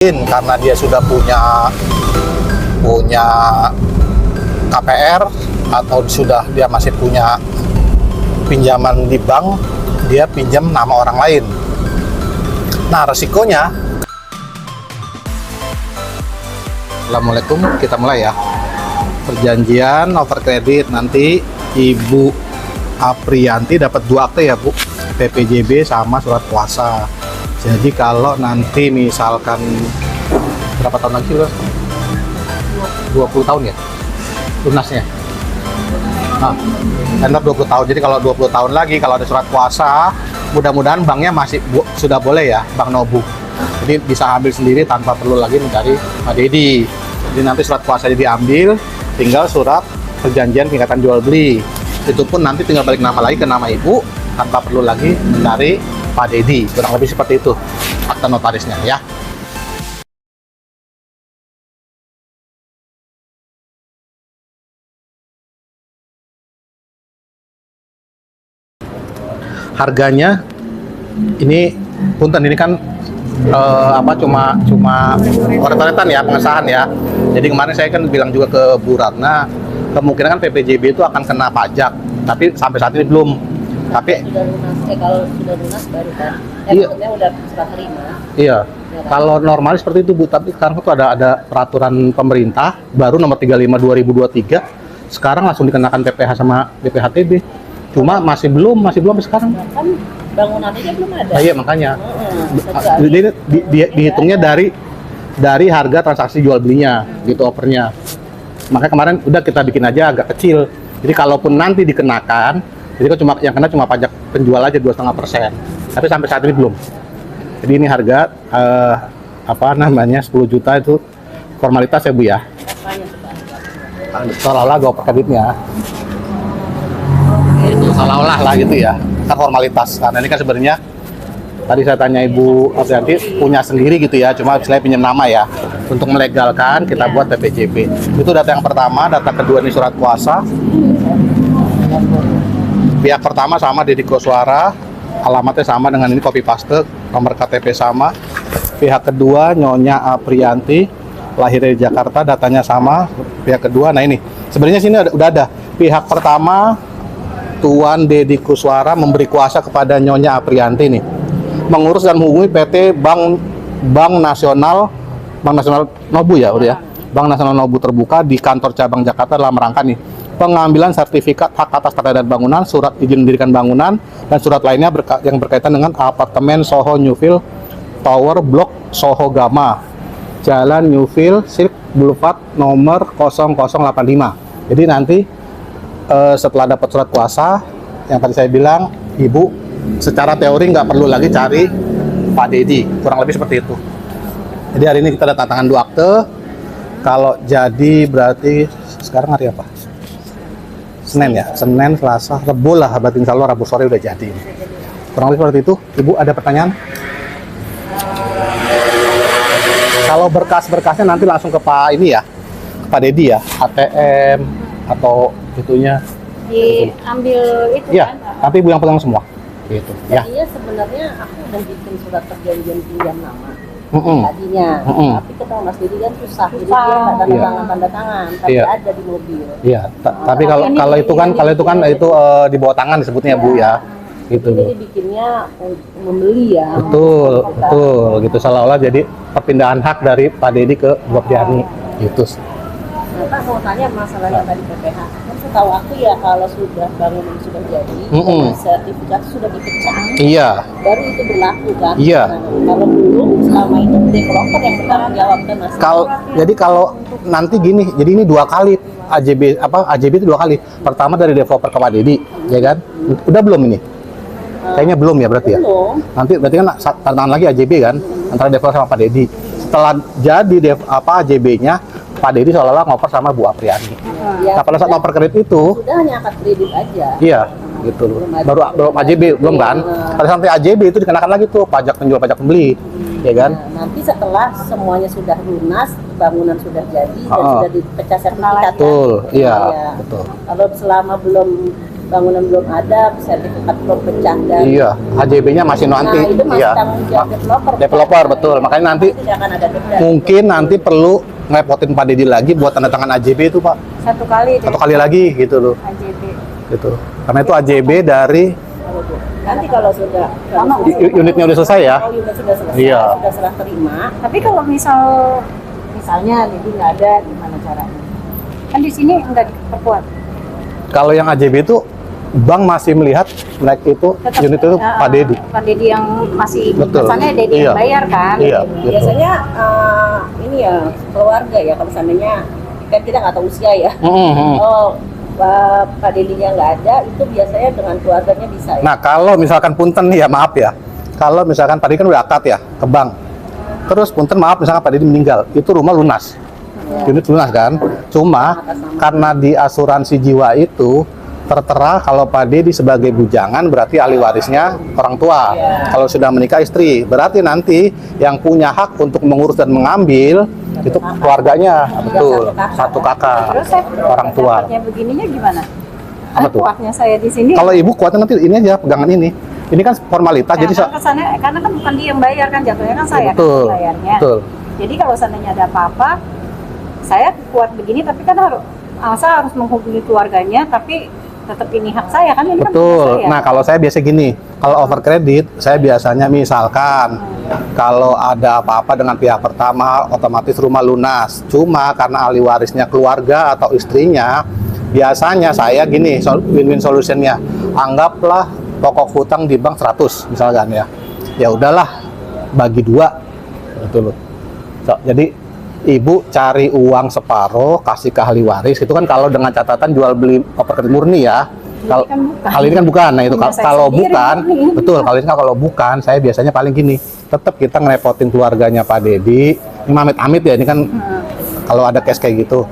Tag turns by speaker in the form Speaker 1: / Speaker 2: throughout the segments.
Speaker 1: izin karena dia sudah punya KPR atau dia masih punya pinjaman di bank, dia pinjam nama orang lain. Nah, resikonya, Assalamualaikum, kita mulai ya. Perjanjian over kredit, nanti Ibu Aprianti dapat 2 akte ya Bu, PPJB sama surat kuasa. Jadi kalau nanti misalkan berapa tahun lagi loh? 20 tahun ya lunasnya. Nah, tender 20 tahun. Jadi kalau 20 tahun lagi kalau ada surat kuasa, mudah-mudahan banknya masih sudah boleh ya, Bank Nobu. Jadi bisa ambil sendiri tanpa perlu lagi mencari Pak Dedi. Jadi nanti surat kuasanya diambil, tinggal surat perjanjian tingkatan jual beli. Itu pun nanti tinggal balik nama lagi ke nama Ibu tanpa perlu lagi mencari Pak Dedi. Kurang lebih seperti itu akta notarisnya ya. Harganya ini punten, ini kan cuma oret-oretan ya, pengesahan ya. Jadi kemarin saya kan bilang juga ke Bu Ratna, kemungkinan kan PPJB itu akan kena pajak, tapi sampai saat ini belum. Tapi
Speaker 2: sudah lunas, kalau sudah lunas baru kan.
Speaker 1: Iya.
Speaker 2: Maksudnya udah serah terima.
Speaker 1: Iya.
Speaker 2: Ya kan?
Speaker 1: Kalau normal seperti itu Bu, tapi sekarang itu ada peraturan pemerintah baru nomor 35 2023. Sekarang langsung dikenakan PPh sama BPHTB. Cuma masih belum sampai sekarang.
Speaker 2: Kan bangunan aja belum ada.
Speaker 1: Nah, iya makanya. Jadi dihitungnya dari harga transaksi jual belinya gitu, overnya. Makanya kemarin udah kita bikin aja agak kecil. Jadi kalaupun nanti dikenakan, jadi kan yang kena cuma pajak penjual aja 2,5%. Tapi sampai saat ini belum. Jadi ini harga 10 juta itu formalitas ya Bu ya. Seolah-olah gue kreditnya. Itu seolah-olah lah gitu ya, kan formalitas. Karena ini kan sebenarnya tadi saya tanya Ibu Aprianti punya sendiri gitu ya, cuma saya pinjam nama ya. Untuk melegalkan kita buat PPJB. Itu data yang pertama. Data kedua ini surat kuasa. Pihak pertama sama Deddy Koswara, alamatnya sama dengan ini, copy paste, nomor KTP sama. Pihak kedua Nyonya Aprianti, lahir di Jakarta, datanya sama. Pihak kedua, nah ini sebenarnya sini udah ada. Pihak pertama Tuan Deddy Koswara memberi kuasa kepada Nyonya Aprianti nih mengurus dan menghubungi PT Bank Nasional Nobu ya, udah ya. Bank Nasional Nobu terbuka di kantor cabang Jakarta dalam rangka nih pengambilan sertifikat hak atas tanah dan bangunan, surat izin mendirikan bangunan, dan surat lainnya yang berkaitan dengan apartemen Soho Newfield Tower Blok Soho Gama, Jalan Newfield Silk Boulevard nomor 0085. Jadi nanti setelah dapat surat kuasa, yang tadi saya bilang, Ibu secara teori nggak perlu lagi cari Pak Dedi, kurang lebih seperti itu. Jadi hari ini kita ada tantangan 2 akte. Kalau jadi berarti sekarang hari apa? Senin ya, Senin, Selasa, Rabu lah, berarti insya Allah Rabu sore udah jadi. Kurang lebih seperti itu. Ibu ada pertanyaan? Kalau berkas-berkasnya nanti langsung ke Pak ini ya, ke Pak Dedi ya, ATM atau itunya
Speaker 2: Diambil itu
Speaker 1: iya,
Speaker 2: kan.
Speaker 1: tapi Ibu yang pegang semua gitu ya.
Speaker 2: Tadinya sebenarnya aku udah bikin surat perjanjian pinjam nama.
Speaker 1: Mm-mm.
Speaker 2: Tadinya,
Speaker 1: Mm-mm.
Speaker 2: tapi kita Mas Dedi kan susah, jadi dia nggak tanda tangan, tapi
Speaker 1: Iya.
Speaker 2: ada di mobil.
Speaker 1: Iya, tapi kalau itu kan di bawah tangan disebutnya Bu ya. Gitu.
Speaker 2: Jadi bikinnya membeli ya.
Speaker 1: Betul gitu, seolah-olah jadi perpindahan hak dari Pak Dedi ke Bu Apriani gitu.
Speaker 2: Nah, Pak mau tanya masalahnya tadi PPH. Kan setahu aku ya kalau sudah bangunan sudah jadi, sertifikat sudah dipecah,
Speaker 1: Iya.
Speaker 2: baru itu berlaku kan.
Speaker 1: Iya.
Speaker 2: Nah, kalau belum, selama itu developer yang bertanggung jawab kan Mas.
Speaker 1: Jadi kalau nanti gini, jadi ini 2 kali AJB itu 2 kali. Pertama dari developer ke Pak Dedi, ya kan? Udah belum ini? Kayaknya belum ya berarti ya.
Speaker 2: Belum.
Speaker 1: Nanti berarti kan tantangan lagi AJB kan antara developer sama Pak Dedi. Setelah jadi AJB-nya, Pak Dedi seolah-olah ngoper sama Bu Apriani.
Speaker 2: Ya,
Speaker 1: Nah pada saat ngoper kredit itu,
Speaker 2: sudah hanya akad kredit aja.
Speaker 1: iya gitu loh. Baru AJB belum kan? Pada sampai AJB itu dikenakan lagi tuh pajak penjual pajak pembeli, ya kan?
Speaker 2: Nah, nanti setelah semuanya sudah lunas, bangunan sudah jadi dan sudah dipecah sertifikat.
Speaker 1: Betul,
Speaker 2: kan?
Speaker 1: iya,
Speaker 2: Ya.
Speaker 1: betul.
Speaker 2: Kalau selama belum bangunan belum ada, sertifikat belum pecah dan
Speaker 1: Iya, HJB-nya masih nanti.
Speaker 2: nah itu masih
Speaker 1: Iya.
Speaker 2: tanggung jawab developer.
Speaker 1: Developer betul. Makanya nanti
Speaker 2: Tidak akan ada denda.
Speaker 1: mungkin nanti perlu ngerepotin Pak Dedi lagi buat tanda tangan AJB itu, Pak.
Speaker 2: Satu kali deh.
Speaker 1: Satu kali lagi gitu loh.
Speaker 2: AJB.
Speaker 1: Gitu. Karena itu AJB dari
Speaker 2: Nanti kalau sudah
Speaker 1: unitnya udah selesai ya.
Speaker 2: kalau unit sudah selesai,
Speaker 1: Iya.
Speaker 2: sudah serah terima. Tapi kalau misalnya jadi nggak ada, gimana caranya? Kan di sini nggak diperkuat.
Speaker 1: Kalau yang AJB itu bank masih melihat mereka itu
Speaker 2: Tetap,
Speaker 1: unit itu Pak Dedi.
Speaker 2: Pak Dedi yang masih
Speaker 1: Betul.
Speaker 2: kesannya Dedi
Speaker 1: Iya.
Speaker 2: yang bayar kan?
Speaker 1: Iya, gitu.
Speaker 2: Biasanya ini ya keluarga ya, kalau seandainya kan kita nggak tahu usia ya. Oh, Pak Dedinya nggak ada, itu biasanya dengan keluarganya bisa ya.
Speaker 1: Nah, kalau misalkan punten nih ya, maaf ya. Kalau misalkan Pak Dedi kan udah akad ya ke bank. Terus punten maaf misalkan Pak Dedi meninggal, itu rumah lunas. Unit lunas kan? Cuma karena di asuransi jiwa itu tertera kalau Pak Dedi sebagai bujangan berarti ahli warisnya orang tua. Kalau sudah menikah istri, berarti nanti yang punya hak untuk mengurus dan mengambil itu keluarganya, betul. Satu kakak,
Speaker 2: Terus saya
Speaker 1: orang tua.
Speaker 2: dapatnya begininya gimana?
Speaker 1: Apa tuh?
Speaker 2: Kuatnya saya di sini.
Speaker 1: Kalau ibu kuatnya nanti ini aja pegangan ini. Ini kan formalitas,
Speaker 2: Nah,
Speaker 1: jadi
Speaker 2: kan kesannya, karena kan bukan dia yang bayar kan, jatuhnya kan saya
Speaker 1: betul,
Speaker 2: kan bayarnya.
Speaker 1: betul.
Speaker 2: Jadi kalau seandainya ada apa-apa, saya kuat begini, tapi kan saya harus menghubungi keluarganya, tapi tetap ini hak saya kan, ini kan punya
Speaker 1: Betul.
Speaker 2: saya.
Speaker 1: Nah, kalau saya biasa gini, kalau over kredit, saya biasanya misalkan kalau ada apa-apa dengan pihak pertama, otomatis rumah lunas. Cuma karena ahli warisnya keluarga atau istrinya, biasanya saya gini, win-win solutionnya, anggaplah pokok hutang di bank 100 misalkan ya. Ya udahlah, bagi 2. Betul loh. Jadi ibu cari uang separuh, kasih ke ahli waris. Itu kan kalau dengan catatan jual beli properti murni ya. Kalau
Speaker 2: kan bukan.
Speaker 1: hal ini kan bukan. Nah itu
Speaker 2: Punya saya
Speaker 1: kalau
Speaker 2: sendiri,
Speaker 1: bukan,
Speaker 2: murni.
Speaker 1: betul. Kalau bukan, saya biasanya paling gini. Tetap kita ngerepotin keluarganya Pak Dedi. Ini amit-amit ya. Ini kan kalau ada case kayak gitu.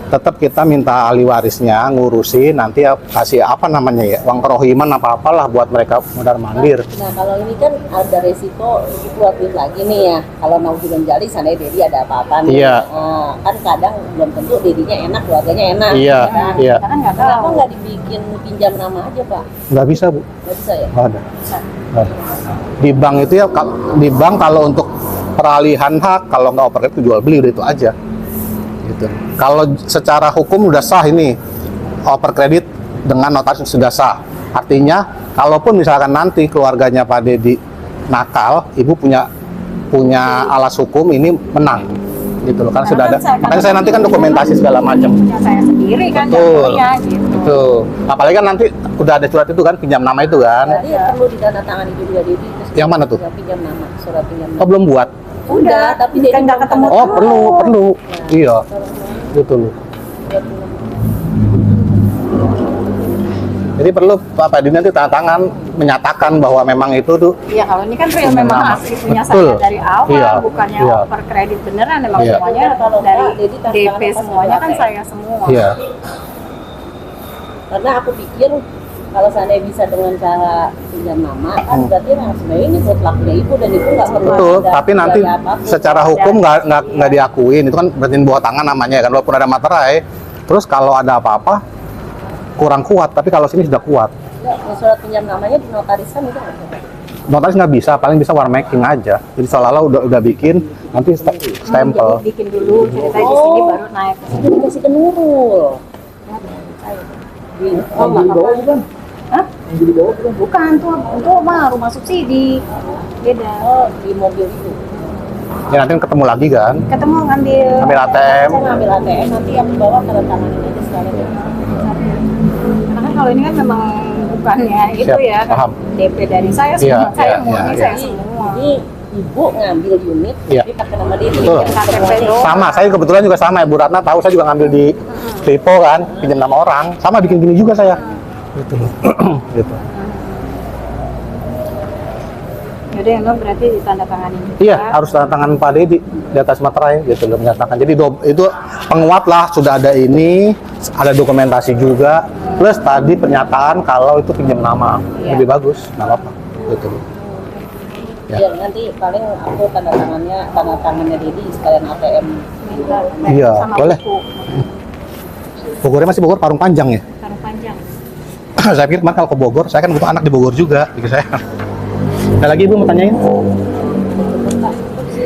Speaker 1: Tetap kita minta ahli warisnya ngurusin, nanti ya kasih apa namanya ya, uang kerohiman apa-apalah buat mereka modal mandir.
Speaker 2: Nah kalau ini kan ada resiko dikuatin lagi nih ya, kalau mau jali sana Dedi ada apa-apa nih.
Speaker 1: Iya.
Speaker 2: Nah, kan kadang belum tentu Dedinya enak, keluarganya enak.
Speaker 1: Iya,
Speaker 2: kan?
Speaker 1: iya.
Speaker 2: Kita kan nggak tahu. Kenapa nggak dibikin pinjam nama aja Pak?
Speaker 1: Nggak bisa, Bu.
Speaker 2: Nggak bisa ya?
Speaker 1: Nggak ada. Nggak ada. Di bank itu ya, di bank kalau untuk peralihan hak, kalau nggak oper itu jual beli udah itu aja. Gitu. Kalau secara hukum udah sah ini oper kredit dengan notaris sudah sah. Artinya, kalaupun misalkan nanti keluarganya Pak Dedi nakal, ibu punya alas hukum ini menang. Gitu loh, kan sudah ada. Makanya saya nanti kan dokumentasi segala macam.
Speaker 2: Punya saya sendiri kan,
Speaker 1: Betul.
Speaker 2: jatuhnya gitu.
Speaker 1: Betul. Apalagi kan nanti udah ada surat itu kan, pinjam nama itu kan.
Speaker 2: Jadi perlu ditandatangani juga Dedi.
Speaker 1: Yang mana tuh?
Speaker 2: Pinjam nama, surat pinjam
Speaker 1: Oh,
Speaker 2: nama.
Speaker 1: belum buat.
Speaker 2: Udah, tapi Dedi
Speaker 3: nggak ketemu.
Speaker 1: Oh, perlu. Iya. Gitu loh. Jadi perlu Pak Dedi nanti tanda tangan menyatakan bahwa memang itu tuh
Speaker 3: Iya, kalau ini kan real memang
Speaker 1: Nama.
Speaker 3: asli punya
Speaker 1: Betul.
Speaker 3: saya dari awal,
Speaker 1: Iya,
Speaker 3: bukannya
Speaker 1: iya.
Speaker 3: over kredit beneran, memang
Speaker 1: Iya.
Speaker 3: semuanya
Speaker 2: Kalau
Speaker 3: dari
Speaker 2: enggak, jadi tanda
Speaker 3: DP
Speaker 2: tangan
Speaker 3: semuanya kan
Speaker 2: pas
Speaker 3: saya semua.
Speaker 1: iya.
Speaker 2: Karena aku pikir kalau seandainya bisa dengan cara pinjam nama kan berarti memang sebenarnya ini buat lakunya ibu dan ibu nggak perlu
Speaker 1: Betul,
Speaker 2: ada
Speaker 1: tapi nanti
Speaker 2: biaya apapun.
Speaker 1: secara hukum nggak diakuin, itu kan berarti bawah tangan namanya kan, walaupun ada materai. Terus kalau ada apa-apa kurang kuat, tapi kalau sini sudah kuat.
Speaker 2: Ya, surat pinjam namanya dinotarisan itu nggak bisa.
Speaker 1: Notaris nggak bisa, paling bisa war making aja. Jadi seolah-olah udah bikin, nanti stempel.
Speaker 3: Jadi bikin dulu ceritanya di sini baru naik ke sini.
Speaker 2: Itu dikasih ke Nurul.
Speaker 3: Oh, nggak apa-apa. Hah? Bukan, tuh mah rumah subsidi. Beda.
Speaker 2: Oh, di mobil itu.
Speaker 1: Ya nanti ketemu lagi kan,
Speaker 3: Ketemu ngambil
Speaker 1: ambil ATM.
Speaker 2: Saya ngambil ATM nanti yang bawa tanda tanganin aja sekalian.
Speaker 3: karena kan kalau ini kan memang bukannya itu
Speaker 1: Siap,
Speaker 3: ya,
Speaker 1: paham.
Speaker 3: DP dari saya
Speaker 1: Iya,
Speaker 3: semua, saya
Speaker 1: iya,
Speaker 3: murni
Speaker 1: iya,
Speaker 3: saya
Speaker 2: Jadi,
Speaker 3: semua.
Speaker 2: jadi ibu ngambil unit,
Speaker 1: Iya.
Speaker 2: tapi pakai nama Dedi.
Speaker 1: Betul.
Speaker 3: KTP doang.
Speaker 1: Sama, saya kebetulan juga sama ya, Bu Ratna tahu saya juga ngambil di Lipo kan, pinjam nama orang, sama bikin gini juga saya. Gitu. Gitu.
Speaker 3: Yaudah, yang lo berarti ditandatangani juga.
Speaker 1: Iya, harus tanda tangan Pak Dedi di atas materai gitu loh, menyatakan. Jadi itu penguat lah, sudah ada ini, ada dokumentasi juga, plus tadi pernyataan kalau itu pinjam nama,
Speaker 3: Iya.
Speaker 1: lebih bagus, nggak apa-apa. Gitu loh. Ya.
Speaker 2: Ya, nanti paling aku tanda tangannya Dedi sekalian ATM.
Speaker 3: Minta
Speaker 1: Iya,
Speaker 3: sama
Speaker 1: boleh.
Speaker 3: buku
Speaker 1: Bogornya masih Bogor Parung Panjang ya?
Speaker 3: Karung panjang.
Speaker 1: Saya pikir kemarin kalau ke Bogor, saya kan butuh anak di Bogor juga, pikir saya. Ada lagi Ibu mau tanyain?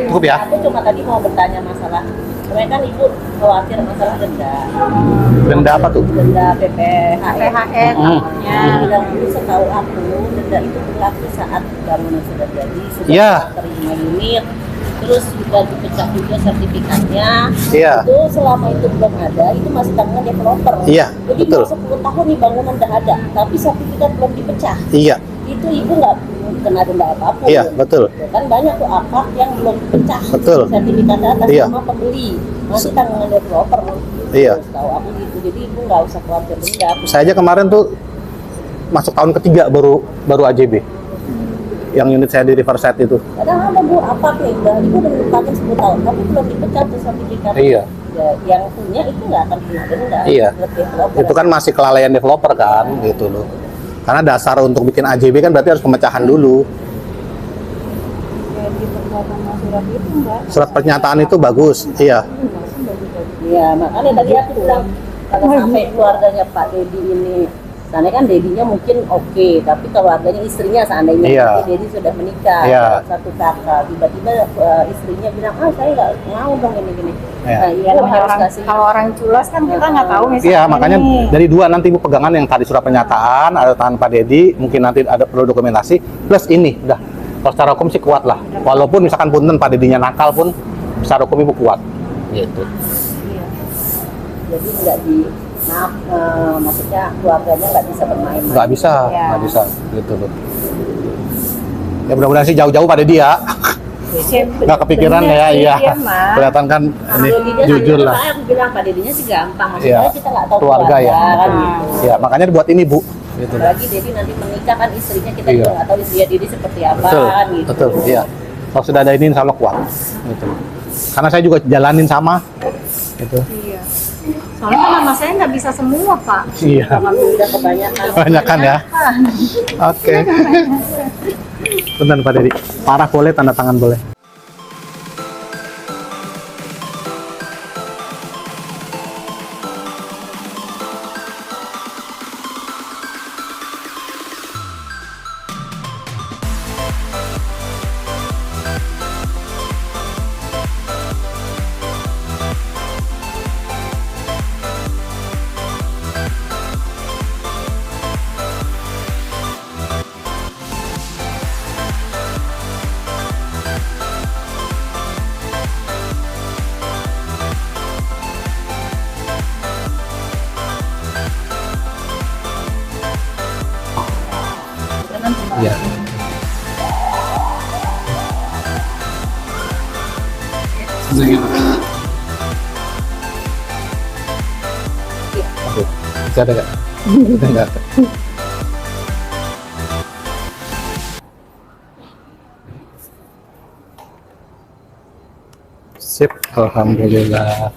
Speaker 1: Cukup ya?
Speaker 2: Aku cuma tadi mau bertanya masalah, sebenarnya kan ibu khawatir masalah denda.
Speaker 1: Denda apa tuh?
Speaker 2: Denda PPHN.
Speaker 3: PPHN namanya.
Speaker 2: Yang dulu setahu aku denda itu berlaku saat bangunan sudah jadi, sudah
Speaker 1: Iya.
Speaker 2: terima unit, terus juga dipecah juga sertifikatnya.
Speaker 1: Iya.
Speaker 2: Itu selama itu belum ada, itu masih tanggungan developer.
Speaker 1: Iya,
Speaker 2: Jadi
Speaker 1: betul.
Speaker 2: mau 10 tahun nih bangunan udah ada, tapi sertifikat belum dipecah.
Speaker 1: Iya,
Speaker 2: Itu ibu nggak kena denda apapun.
Speaker 1: iya, betul.
Speaker 2: Kan banyak tuh akad yang belum dipecah.
Speaker 1: Betul.
Speaker 2: Sertifikat atas
Speaker 1: Iya.
Speaker 2: sama pembeli. Masih tanggungan developer.
Speaker 1: Iya.
Speaker 2: Tahu aku gitu. Jadi ibu nggak usah khawatir denda.
Speaker 1: Saya aja kemarin tuh masuk tahun ketiga baru AJB. Yang unit saya di Riverside itu.
Speaker 2: Kadang ada bu apa nih, ibu udah dipakai 10 tahun, tapi belum dipecah tuh sertifikat.
Speaker 1: Iya.
Speaker 2: Ya, yang punya itu nggak akan kena denda.
Speaker 1: Iya.
Speaker 2: Developer.
Speaker 1: Itu kan masih kelalaian developer kan, gitu loh. Karena dasar untuk bikin AJB kan berarti harus pemecahan dulu.
Speaker 3: Kayak di perbuatan surat itu enggak.
Speaker 1: Surat pernyataan itu bagus, iya.
Speaker 2: Iya, makanya tadi aku bilang kalau sampai keluarganya Pak Dedi ini, seandainya kan Dedinya mungkin oke, tapi keluarganya istrinya seandainya
Speaker 1: Iya.
Speaker 2: nanti Dedi sudah menikah,
Speaker 1: Iya.
Speaker 2: satu kakak, tiba-tiba istrinya bilang, saya nggak mau dong ini.
Speaker 1: Iya.
Speaker 2: Nah,
Speaker 3: Iya,
Speaker 2: ibu
Speaker 3: namanya
Speaker 2: harus
Speaker 3: orang,
Speaker 2: kasih.
Speaker 3: kalau orang culas kan kita nggak tahu misalnya.
Speaker 1: Iya, makanya
Speaker 3: nih.
Speaker 1: dari dua nanti Ibu pegangan yang tadi surat pernyataan, ada tangan Pak Dedi, mungkin nanti ada perlu dokumentasi, plus ini, udah. Kalau secara hukum sih kuat lah. Walaupun misalkan punten Pak Dedinya nakal pun, secara hukum Ibu kuat. Gitu.
Speaker 3: Iya.
Speaker 2: Jadi nggak maaf, maksudnya keluarganya nggak bisa bermain.
Speaker 1: Nggak bisa,
Speaker 3: Iya.
Speaker 1: nggak bisa, gitu loh. Ya mudah-mudahan sih jauh-jauh Pak Dedi ya. Nggak kepikiran
Speaker 3: Bener
Speaker 1: ya,
Speaker 3: sih,
Speaker 1: iya.
Speaker 3: iya, Mak.
Speaker 1: Kelihatan kan ini
Speaker 2: Dedinya
Speaker 1: jujur
Speaker 2: hanya
Speaker 1: lah.
Speaker 2: Aku bilang Pak Dedinya sih gampang,
Speaker 1: Iya.
Speaker 2: maksudnya kita nggak tahu
Speaker 1: Keluarga ya.
Speaker 2: kan gitu.
Speaker 1: Ya, makanya dibuat ini Bu. Gitu.
Speaker 2: Apalagi Dedi nanti menikah kan istrinya kita
Speaker 1: Iya.
Speaker 2: juga nggak tahu istrinya Dedi seperti apa
Speaker 1: Betul,
Speaker 2: kan gitu.
Speaker 1: betul, iya. Kalau sudah ada ini insya Allah kuat. Gitu. Karena saya juga jalanin sama. Gitu.
Speaker 3: Iya. Soalnya kan nama saya nggak bisa semua, Pak.
Speaker 1: Iya.
Speaker 2: Udah kebanyakan.
Speaker 1: Kebanyakan ya. Oke. Bentar Pak Dedi. Parah boleh, tanda tangan boleh. Iya. Oke. Bisa ada nggak? Udah nggak ada. Sip, alhamdulillah.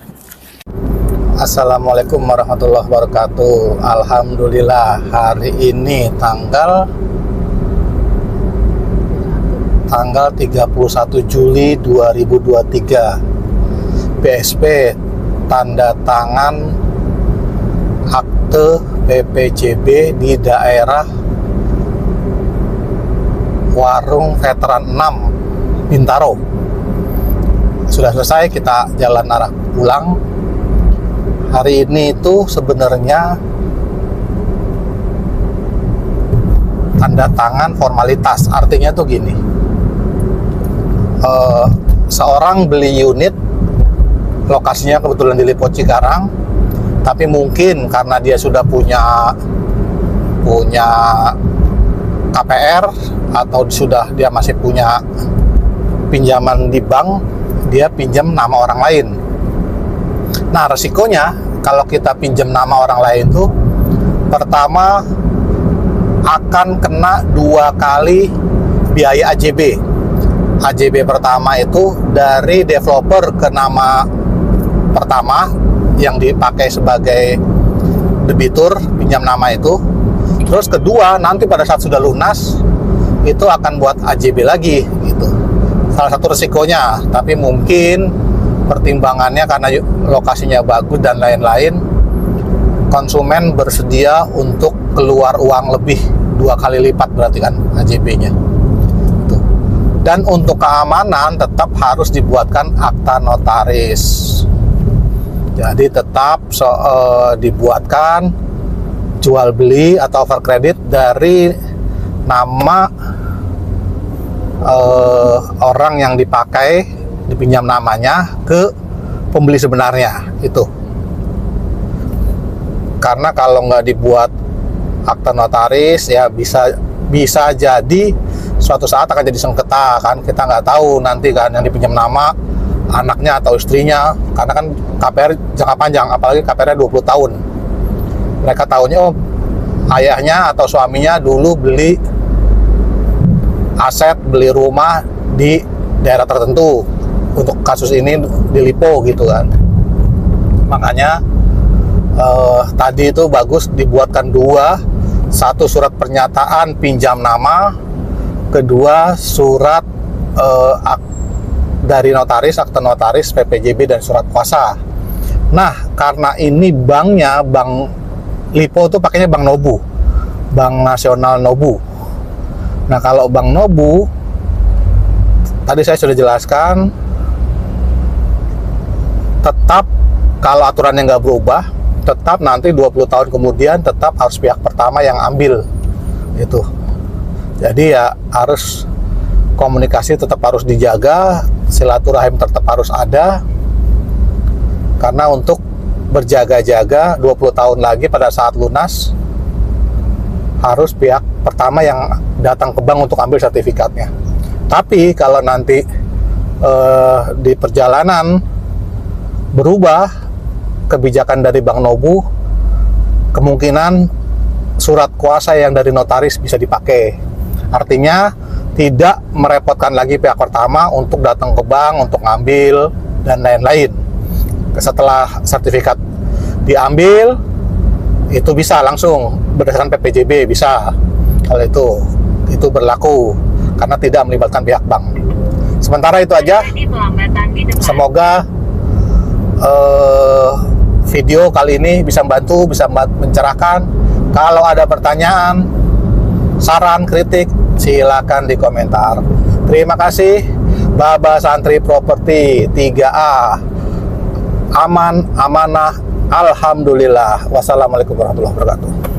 Speaker 1: Assalamualaikum warahmatullahi wabarakatuh. Alhamdulillah hari ini tanggal 31 Juli 2023. PSP tanda tangan akte PPJB di daerah Warung Veteran 6 Bintaro. Sudah selesai, kita jalan arah pulang. Hari ini itu sebenarnya tanda tangan formalitas, artinya tuh gini, seorang beli unit, lokasinya kebetulan di Lipo Cikarang, tapi mungkin karena dia sudah punya KPR atau dia masih punya pinjaman di bank, dia pinjam nama orang lain. Nah, resikonya kalau kita pinjam nama orang lain tuh, pertama akan kena 2 kali biaya AJB. AJB pertama itu dari developer ke nama pertama yang dipakai sebagai debitur pinjam nama itu. Terus kedua, nanti pada saat sudah lunas itu akan buat AJB lagi gitu. Salah satu resikonya, tapi mungkin pertimbangannya karena lokasinya bagus dan lain-lain, konsumen bersedia untuk keluar uang lebih 2 kali lipat berarti kan AJB-nya. Dan untuk keamanan tetap harus dibuatkan akta notaris. Jadi tetap dibuatkan jual beli atau over kredit dari nama orang yang dipakai, dipinjam namanya ke pembeli sebenarnya itu. Karena kalau nggak dibuat akta notaris ya bisa jadi suatu saat akan jadi sengketa kan, kita nggak tahu nanti kan yang dipinjam nama anaknya atau istrinya, karena kan KPR jangka panjang, apalagi KPR 20 tahun. Mereka tahunya oh ayahnya atau suaminya dulu beli aset, beli rumah di daerah tertentu, untuk kasus ini di Lipo gitu kan. Makanya tadi itu bagus dibuatkan dua, satu surat pernyataan pinjam nama, kedua surat dari notaris, akte notaris, PPJB dan surat kuasa. Nah, karena ini banknya, Bank Lipo itu pakainya Bank Nobu, Bank Nasional Nobu. Nah, kalau Bank Nobu tadi saya sudah jelaskan, tetap kalau aturannya nggak berubah, tetap nanti 20 tahun kemudian tetap harus pihak pertama yang ambil itu. Jadi ya harus komunikasi tetap harus dijaga, silaturahim tetap harus ada, karena untuk berjaga-jaga 20 tahun lagi pada saat lunas harus pihak pertama yang datang ke bank untuk ambil sertifikatnya. Tapi kalau nanti di perjalanan berubah kebijakan dari Bank Nobu, kemungkinan surat kuasa yang dari notaris bisa dipakai. Artinya tidak merepotkan lagi pihak pertama untuk datang ke bank untuk ngambil dan lain-lain. Setelah sertifikat diambil, itu bisa langsung berdasarkan PPJB bisa. Kalau itu berlaku karena tidak melibatkan pihak bank. Sementara itu aja. Semoga video kali ini bisa membantu, bisa mencerahkan. Kalau ada pertanyaan, saran, kritik, silakan di komentar. Terima kasih. Baba Santri Properti 3A. Aman, amanah, alhamdulillah. Wassalamualaikum warahmatullahi wabarakatuh.